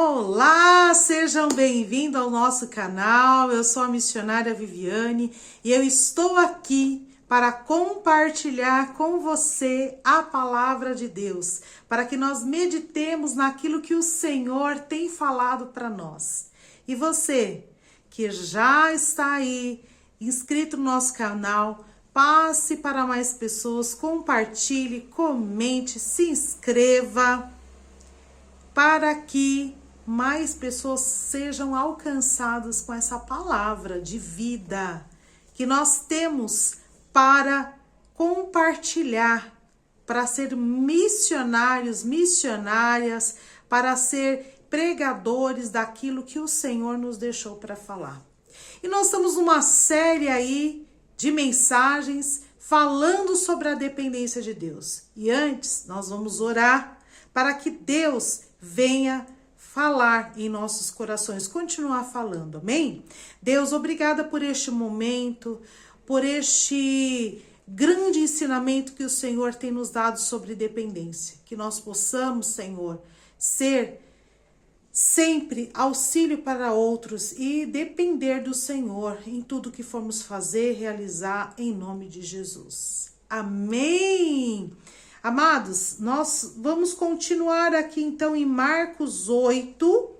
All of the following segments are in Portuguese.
Olá, sejam bem-vindos ao nosso canal. Eu sou a missionária Viviane e eu estou aqui para compartilhar com você a palavra de Deus, para que nós meditemos naquilo que o Senhor tem falado para nós. E você que já está aí inscrito no nosso canal, passe para mais pessoas, compartilhe, comente, se inscreva, para que mais pessoas sejam alcançadas com essa palavra de vida que nós temos para compartilhar, para ser missionários, missionárias, para ser pregadores daquilo que o Senhor nos deixou para falar. E nós estamos numa série aí de mensagens falando sobre a dependência de Deus. E antes, nós vamos orar para que Deus venha falar em nossos corações, continuar falando, amém? Deus, obrigada por este momento, por este grande ensinamento que o Senhor tem nos dado sobre dependência. Que nós possamos, Senhor, ser sempre auxílio para outros e depender do Senhor em tudo que formos fazer, realizar, em nome de Jesus. Amém! Amados, nós vamos continuar aqui então em Marcos 8,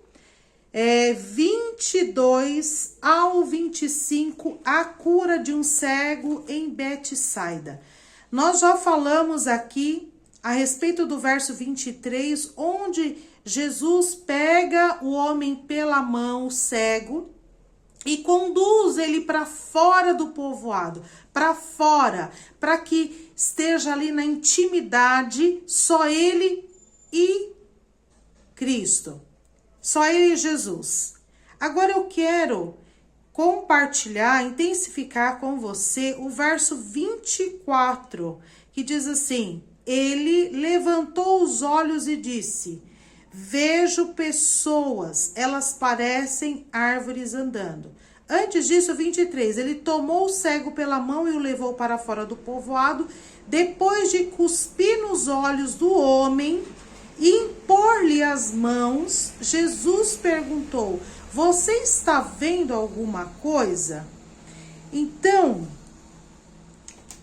22 ao 25, a cura de um cego em Betsaida. Nós já falamos aqui a respeito do verso 23, onde Jesus pega o homem pela mão, o cego, e conduz ele para fora do povoado, para fora, para que esteja ali na intimidade, só ele e Cristo, só ele e Jesus. Agora eu quero compartilhar, intensificar com você o verso 24, que diz assim: ele levantou os olhos e disse: vejo pessoas, elas parecem árvores andando. Antes disso, 23, ele tomou o cego pela mão e o levou para fora do povoado. Depois de cuspir nos olhos do homem e impor-lhe as mãos, Jesus perguntou: você está vendo alguma coisa? Então,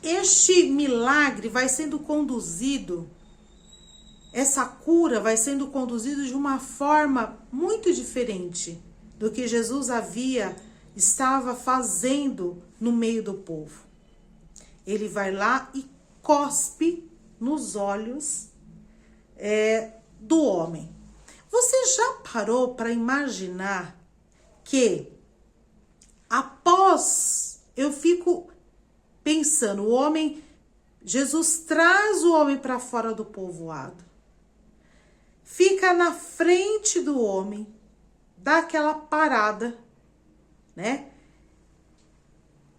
este milagre vai sendo conduzido, essa cura vai sendo conduzida de uma forma muito diferente do que Jesus estava fazendo no meio do povo. Ele vai lá e cospe nos olhos do homem. Você já parou para imaginar que após, eu fico pensando, Jesus traz o homem para fora do povoado, fica na frente do homem, dá aquela parada, né?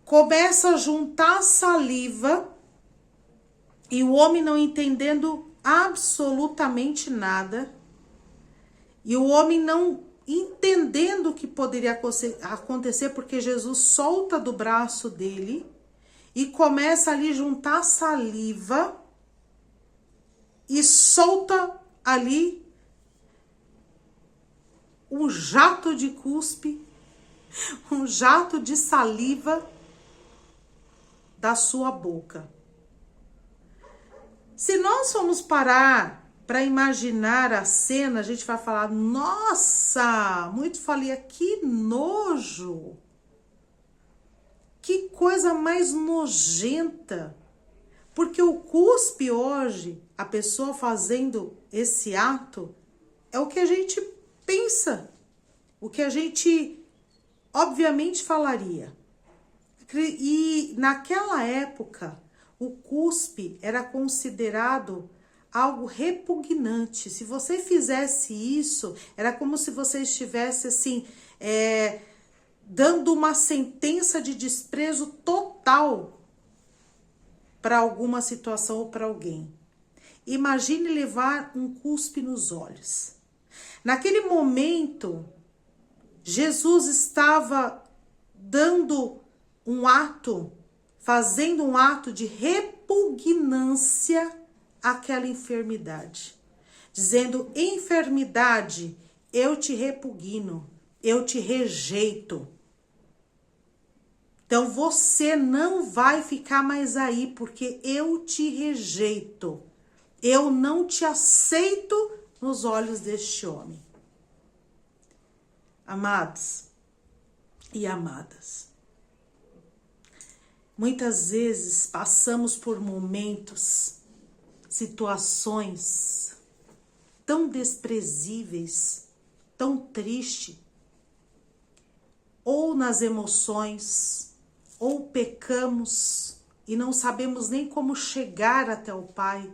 Começa a juntar saliva e o homem não entendendo absolutamente nada, e o homem não entendendo o que poderia acontecer, porque Jesus solta do braço dele e começa ali a juntar saliva e solta ali um jato de cuspe, um jato de saliva da sua boca. Se nós formos parar para imaginar a cena, a gente vai falar: nossa, muito falei, que nojo, que coisa mais nojenta. Porque o cuspe hoje, a pessoa fazendo esse ato, é o que a gente pensa, o que a gente obviamente falaria. E naquela época, o cuspe era considerado algo repugnante. Se você fizesse isso, era como se você estivesse assim, dando uma sentença de desprezo total para alguma situação ou para alguém. Imagine levar um cuspe nos olhos. Naquele momento, Jesus estava fazendo um ato de repugnância àquela enfermidade, dizendo: enfermidade, eu te repugno, eu te rejeito. Então você não vai ficar mais aí, porque eu te rejeito. Eu não te aceito nos olhos deste homem. Amados e amadas, muitas vezes passamos por momentos, situações tão desprezíveis, tão tristes, ou nas emoções, ou pecamos e não sabemos nem como chegar até o Pai,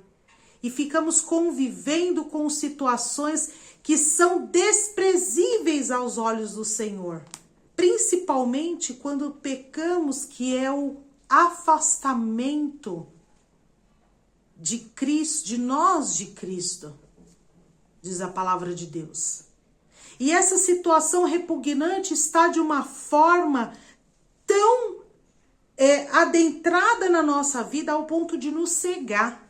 e ficamos convivendo com situações que são desprezíveis aos olhos do Senhor, principalmente quando pecamos, que é o afastamento de Cristo, de nós de Cristo, diz a palavra de Deus. E essa situação repugnante está de uma forma tão adentrada na nossa vida ao ponto de nos cegar,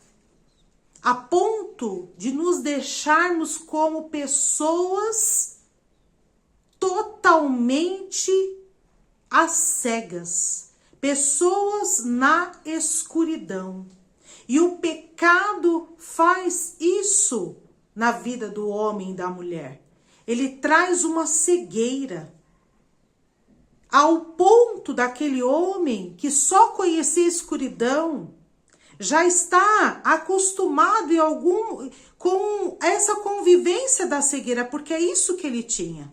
a ponto de nos deixarmos como pessoas totalmente às cegas, pessoas na escuridão. E o pecado faz isso na vida do homem e da mulher. Ele traz uma cegueira, ao ponto daquele homem que só conhecia a escuridão, já está acostumado com essa convivência da cegueira, porque é isso que ele tinha.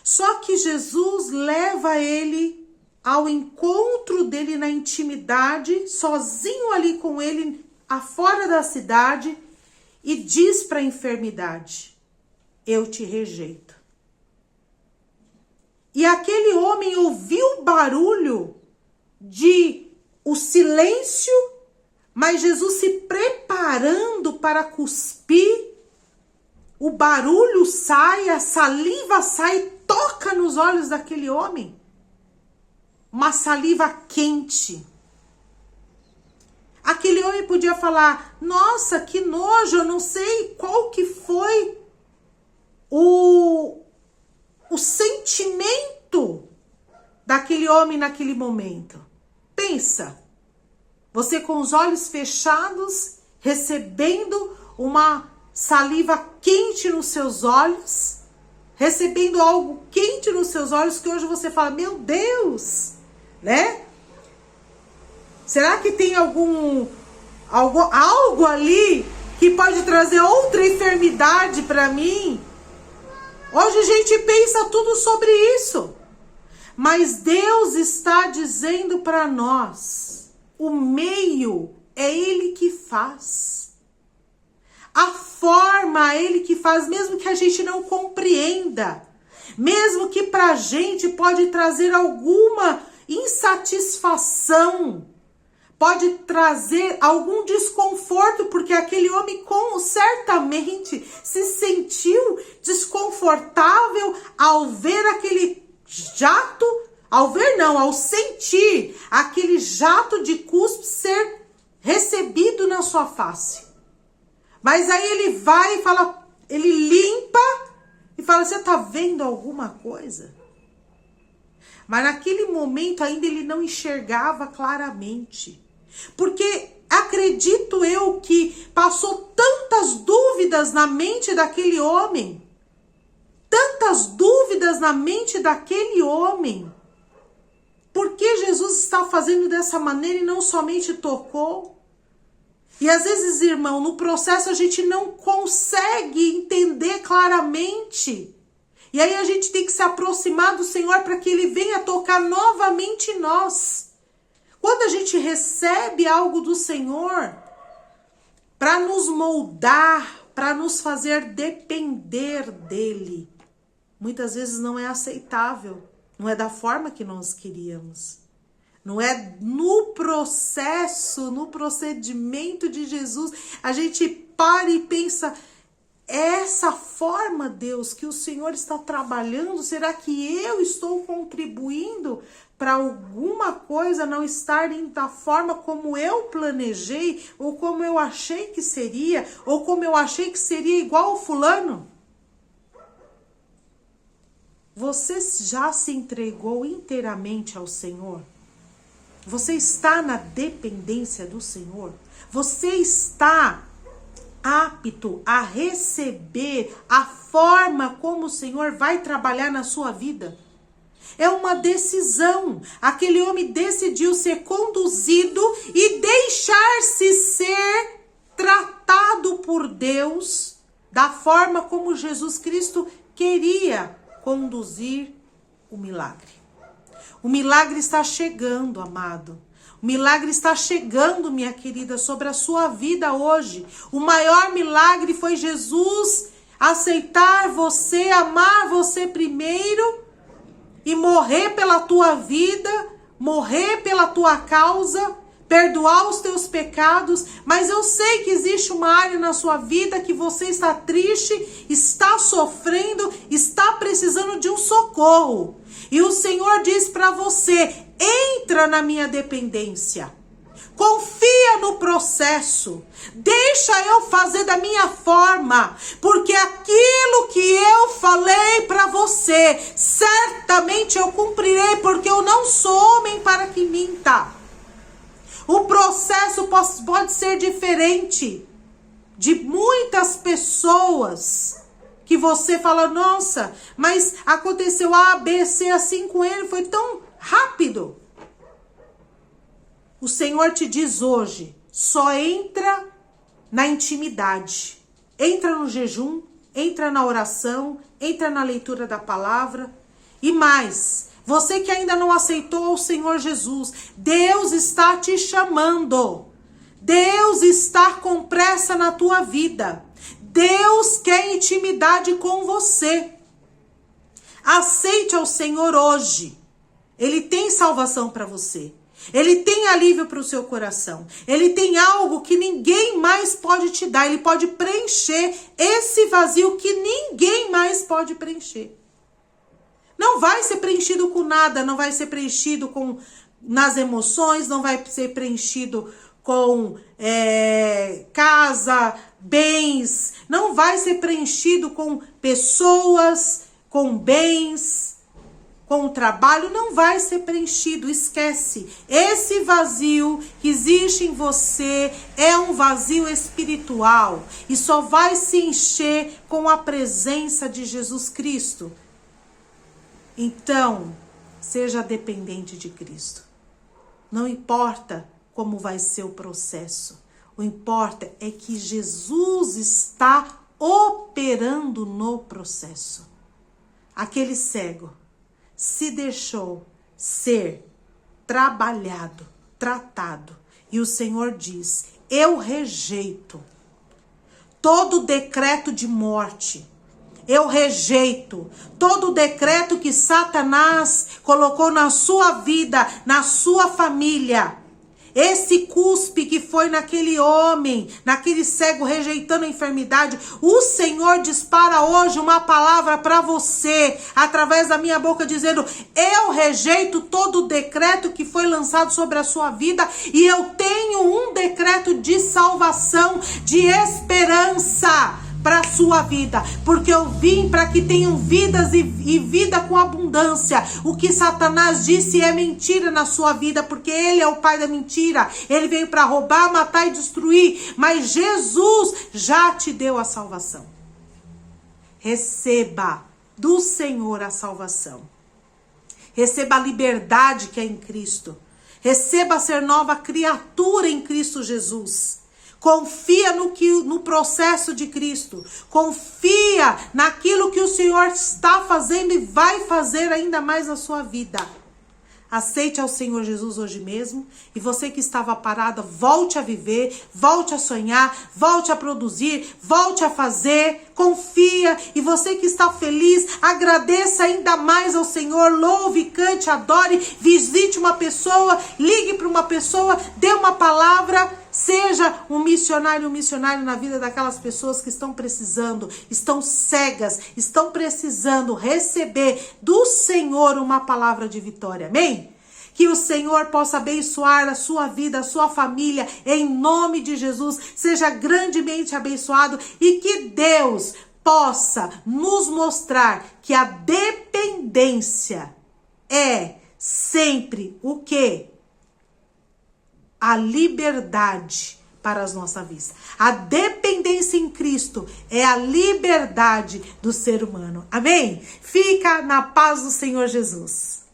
Só que Jesus leva ele ao encontro dele na intimidade, sozinho ali com ele, afora da cidade, e diz para a enfermidade: eu te rejeito. E aquele homem ouviu o barulho o silêncio, mas Jesus se preparando para cuspir, o barulho sai, a saliva sai, toca nos olhos daquele homem. Uma saliva quente. Aquele homem podia falar: nossa, que nojo, eu não sei qual que foi o sentimento daquele homem naquele momento. Pensa, você com os olhos fechados, recebendo uma saliva quente nos seus olhos, recebendo algo quente nos seus olhos, que hoje você fala: meu Deus, né? Será que tem algo ali que pode trazer outra enfermidade para mim? Hoje a gente pensa tudo sobre isso. Mas Deus está dizendo para nós: o meio é Ele que faz. A forma é Ele que faz, mesmo que a gente não compreenda. Mesmo que para a gente pode trazer alguma insatisfação. Pode trazer algum desconforto, porque aquele homem certamente se sentiu desconfortável ao ver aquele jato, ao sentir aquele jato de cuspe ser recebido na sua face. Mas aí ele vai e fala, ele limpa e fala: você tá vendo alguma coisa? Mas naquele momento ainda ele não enxergava claramente. Porque acredito eu que passou tantas dúvidas na mente daquele homem. Tantas dúvidas na mente daquele homem. Por que Jesus está fazendo dessa maneira e não somente tocou? E às vezes, irmão, no processo a gente não consegue entender claramente. E aí a gente tem que se aproximar do Senhor para que Ele venha tocar novamente em nós. Quando a gente recebe algo do Senhor, para nos moldar, para nos fazer depender dEle, muitas vezes não é aceitável, não é da forma que nós queríamos. Não é no processo, no procedimento de Jesus, a gente para e pensa: essa forma, Deus, que o Senhor está trabalhando, será que eu estou contribuindo para alguma coisa não estar indo da forma como eu planejei, ou como eu achei que seria, ou como eu achei que seria igual ao fulano? Você já se entregou inteiramente ao Senhor? Você está na dependência do Senhor? Você está apto a receber a forma como o Senhor vai trabalhar na sua vida? É uma decisão. Aquele homem decidiu ser conduzido e deixar-se ser tratado por Deus da forma como Jesus Cristo queria conduzir o milagre. O milagre está chegando, amado. O milagre está chegando, minha querida, sobre a sua vida hoje. O maior milagre foi Jesus aceitar você, amar você primeiro e morrer pela tua vida, morrer pela tua causa, perdoar os teus pecados. Mas eu sei que existe uma área na sua vida que você está triste, está sofrendo, está precisando de um socorro. E o Senhor diz para você: entra na minha dependência. Confia no processo. Deixa eu fazer da minha forma. Porque aquilo que eu falei para você, certamente eu cumprirei, porque eu não sou homem para que minta. O processo pode ser diferente de muitas pessoas que você fala: nossa, mas aconteceu A, B, C assim com ele, foi tão rápido. O Senhor te diz hoje: só entra na intimidade. Entra no jejum, entra na oração, entra na leitura da palavra. E mais, você que ainda não aceitou o Senhor Jesus, Deus está te chamando. Deus está com pressa na tua vida. Deus quer intimidade com você. Aceite ao Senhor hoje. Ele tem salvação para você. Ele tem alívio para o seu coração. Ele tem algo que ninguém mais pode te dar. Ele pode preencher esse vazio que ninguém mais pode preencher. Não vai ser preenchido com nada. Não vai ser preenchido nas emoções. Não vai ser preenchido com casa, bens. Não vai ser preenchido com pessoas, com bens, com o trabalho. Não vai ser preenchido. Esquece. Esse vazio que existe em você é um vazio espiritual e só vai se encher com a presença de Jesus Cristo. Então, seja dependente de Cristo. Não importa como vai ser o processo. O importa é que Jesus está operando no processo. Aquele cego se deixou ser trabalhado, tratado. E o Senhor diz: eu rejeito todo decreto de morte. Eu rejeito todo decreto que Satanás colocou na sua vida, na sua família. Esse cuspe que foi naquele homem, naquele cego rejeitando a enfermidade, o Senhor dispara hoje uma palavra para você, através da minha boca, dizendo: eu rejeito todo o decreto que foi lançado sobre a sua vida e eu tenho um decreto de salvação, de esperança para a sua vida, porque eu vim para que tenham vidas e vida com abundância. O que Satanás disse é mentira na sua vida, porque ele é o pai da mentira. Ele veio para roubar, matar e destruir, mas Jesus já te deu a salvação. Receba do Senhor a salvação. Receba a liberdade que é em Cristo. Receba ser nova criatura em Cristo Jesus. Confia no processo de Cristo. Confia naquilo que o Senhor está fazendo e vai fazer ainda mais na sua vida. Aceite ao Senhor Jesus hoje mesmo. E você que estava parada, volte a viver, volte a sonhar, volte a produzir, volte a fazer. Confia. E você que está feliz, agradeça ainda mais ao Senhor. Louve, cante, adore, visite uma pessoa, ligue para uma pessoa, dê uma palavra. Seja um missionário na vida daquelas pessoas que estão precisando, estão cegas, estão precisando receber do Senhor uma palavra de vitória. Amém? Que o Senhor possa abençoar a sua vida, a sua família, em nome de Jesus. Seja grandemente abençoado e que Deus, possa nos mostrar que a dependência é sempre o quê? A liberdade para as nossas vidas. A dependência em Cristo é a liberdade do ser humano. Amém? Fica na paz do Senhor Jesus.